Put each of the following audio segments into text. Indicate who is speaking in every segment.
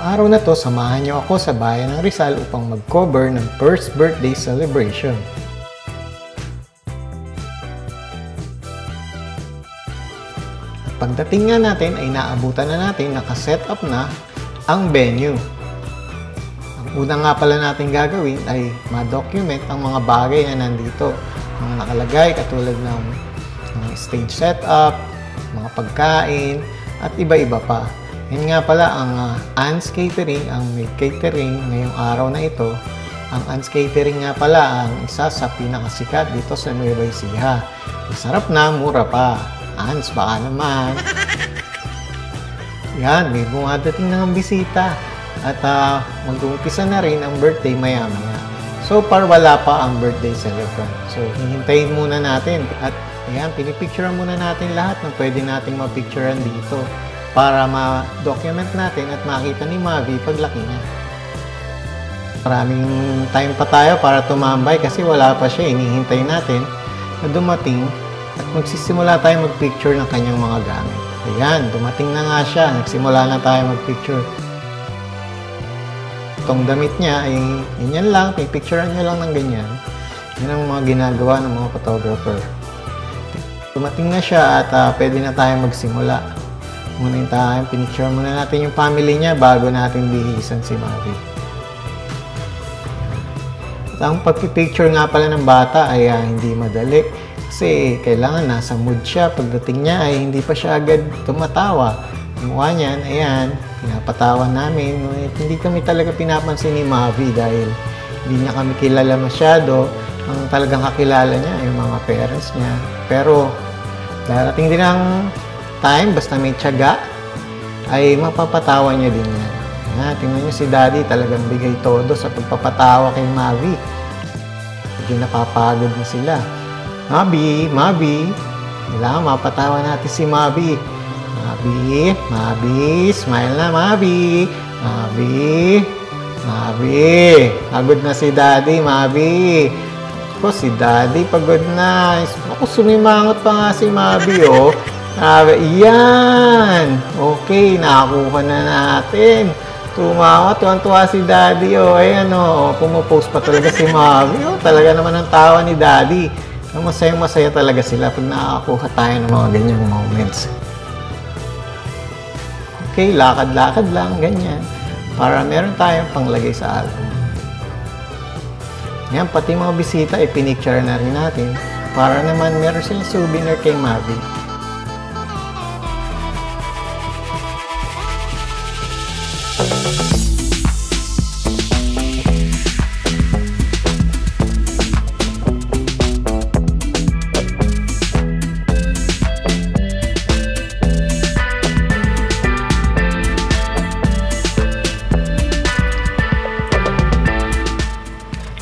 Speaker 1: Araw na to, samahan niyo ako sa bayan ng Rizal upang mag-cover ng first birthday celebration. At pagdating nga natin ay naabutan na natin, nakaset up na ang venue. Ang una nga pala natin gagawin ay ma-document ang mga bagay na nandito. Mga nakalagay katulad ng stage setup, mga pagkain, at iba-iba pa. Yan nga pala ang Ann's Catering, ang may catering ngayong araw na ito. Ang Ann's Catering nga pala ang isa sa pinakasikat dito sa Nueva Ecija. Masarap na, mura pa. Ann's, baka naman. Yan, may bumadating na ang bisita. At mag-uumpisa na rin ang birthday maya-maya. So far, wala pa ang birthday celebrant. So, hihintayin muna natin. At ayan, pinipicturean muna natin lahat ng pwede nating mapicturean dito, para ma-document natin at makita ni Mavi paglaki niya. Maraming time pa tayo para tumambay kasi wala pa siya. Inihintay natin na dumating at magsisimula tayo mag-picture ng kanyang mga gamit. Ayan, dumating na nga siya. Nagsimula na tayo mag-picture. Itong damit niya ay ganyan lang. Pipicturean nyo lang ng ganyan. Yan ang mga ginagawa ng mga photographer. Dumating na siya at pwede na tayo magsimula. Muna tayo, pinicture muna natin yung family niya bago natin bihisan si Mavi. At ang pagpipicture nga pala ng bata ay hindi madali kasi kailangan nasa mood siya. Pagdating niya ay hindi pa siya agad tumatawa. Ang mukha niyan, ayan, pinapatawan namin. Hindi kami talaga pinapansin ni Mavi dahil hindi niya kami kilala masyado. Ang talagang kakilala niya ay yung mga parents niya. Pero darating din ang time, basta may tiyaga, ay mapapatawa niya din yan. Tingnan niyo si Daddy, talagang bigay todo sa pagpapatawa kay Mavi. Medyo napapagod na sila. Mavi, kailangan mapatawa natin si Mavi. Mavi, smile na Mavi. Mavi, pagod na si Daddy, Mavi. Ako, si Daddy, pagod na. Ako, sumimangot pa nga si Mavi, oh. Yan! Okay, nakakuha na natin. Tumawa, tuwan-tuwa si Daddy. Ayan, pumupost pa talaga si Mavi. Talaga naman ang tawa ni Daddy. Masayang-masaya talaga sila pag nakakuha tayo ng mga ganyang moments. Okay, lakad-lakad lang, ganyan. Para meron tayong panglagay sa album. Yan, pati mga bisita, pinicture na rin natin. Para naman meron silang souvenir kay Mavi.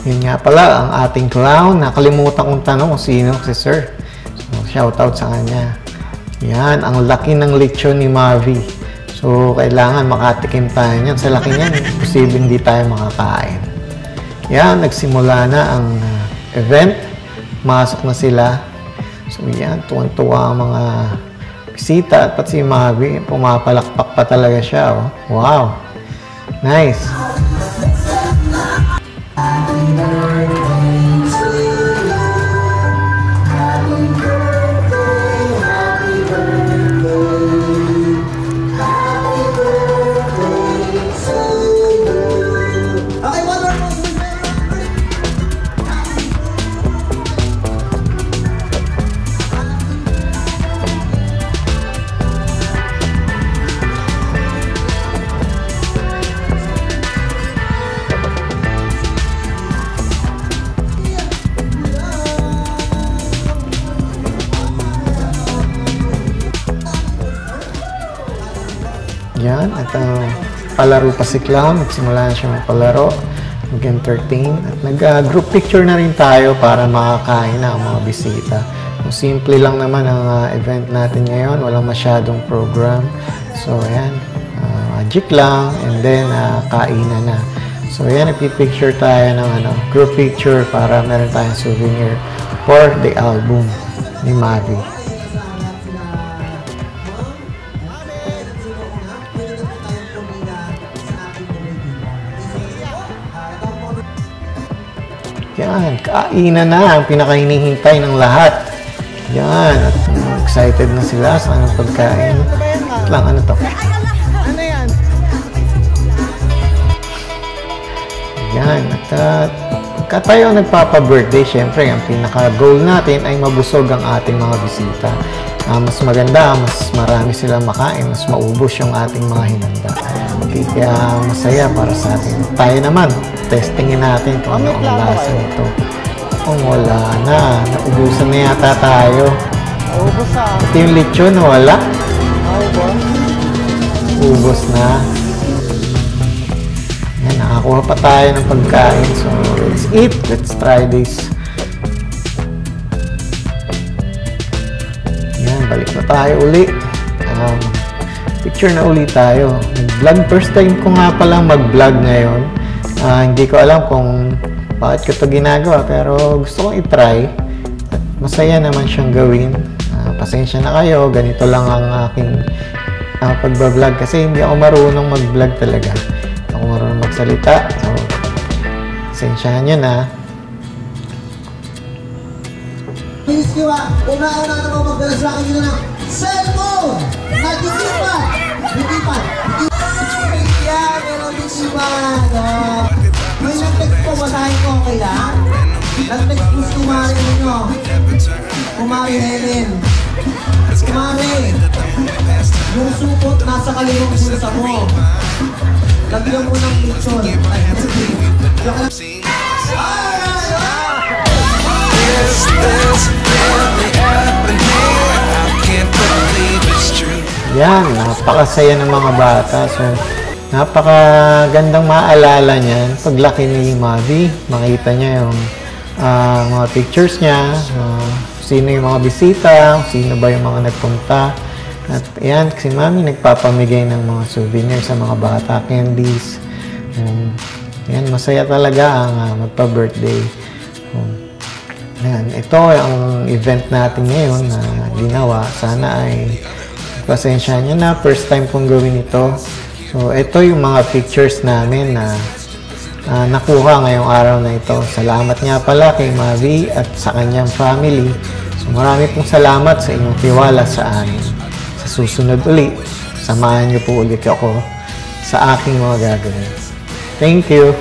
Speaker 1: Yun nga pala, ang ating clown. Nakalimutan kong tanong kung sino si Sir. So, shoutout sa kanya. Yan, ang laki ng lechon ni Mavi. So, kailangan makatikim tayo niyan. Sa laki niyan, posibleng hindi tayo makakain. Yan, nagsimula na ang event. Masok na sila. So, yan, tuwan-tuwa ang mga bisita. At pati si Mavi, pumapalakpak pa talaga siya. Oh. Wow! Nice! Yan, at palaro pa si Clown. Nagsimula na siya magpalaro, mag-entertain, at nag-group picture na rin tayo para makakain na ang mga bisita. Simple lang naman ang event natin ngayon, walang masyadong program. So, ayan, magic lang, and then kainan na. So, ayan, nagpipicture tayo ng group picture para meron tayong souvenir for the album ni Mavi. Yan, kainan na ang pinakahinihintay ng lahat. Yan, at excited na sila sa anong pagkain. Lang, ano to?
Speaker 2: Ano yan?
Speaker 1: Yan, at pagka tayo nagpapa-birthday, syempre, ang pinaka-goal natin ay mabusog ang ating mga bisita. Mas maganda, mas marami silang makain, mas maubos yung ating mga hinanda. Okay, kaya masaya para sa atin. Tayo naman, testingin natin kung ano ang lasa nito. Kung wala na, naubusan na yata tayo.
Speaker 2: Ubus ah.
Speaker 1: Ito yung lechon, wala?
Speaker 2: Ubus.
Speaker 1: Ubos na. Yan, nakakuha pa tayo ng pagkain. So, let's eat. Let's try this. Yan, balik na tayo uli. Picture na uli tayo. Nag-vlog. First time ko nga palang mag-vlog ngayon. Hindi ko alam kung bakit ko ito ginagawa, pero gusto kong i-try. At masaya naman siyang gawin. Pasensya na kayo. Ganito lang ang aking pagbablog kasi hindi ako marunong mag-vlog talaga. Hindi ako marunong magsalita. So, pasensyahan nyo na.
Speaker 3: Please nyo una-una naman magdala sa akin nyo ng cellphone! Nagtitipan! Nagtitipan! Yan! Meron din si Man! May nag-text po, basahin ko, okay lang? Nag-text po si Kumari ninyo. Kumari Helen. Kumari! Yung supot nasa kaliwang bulsa mo. Lagyan mo ng lechon.
Speaker 1: Yan, napakasaya ng mga bata. So, napakagandang maalala niyan. Paglaki ni Mavi, makita niya yung mga pictures niya, sino yung mga bisita, sino ba yung mga nagpunta. At yan, si Mami nagpapamigay ng mga souvenirs sa mga bata, candies. Yan, masaya talaga ang magpa-birthday. Yan, ito ang event natin ngayon na ginawa. Sana ay pasensya nyo na, first time kong gawin ito. So, ito yung mga pictures namin na nakuha ngayong araw na ito. Salamat nga pala kay Mavi at sa kanyang family. So, marami pong salamat sa inyong tiwala sa amin. Sa susunod uli, samahan nyo po ulit ako sa aking mga gagawin. Thank you!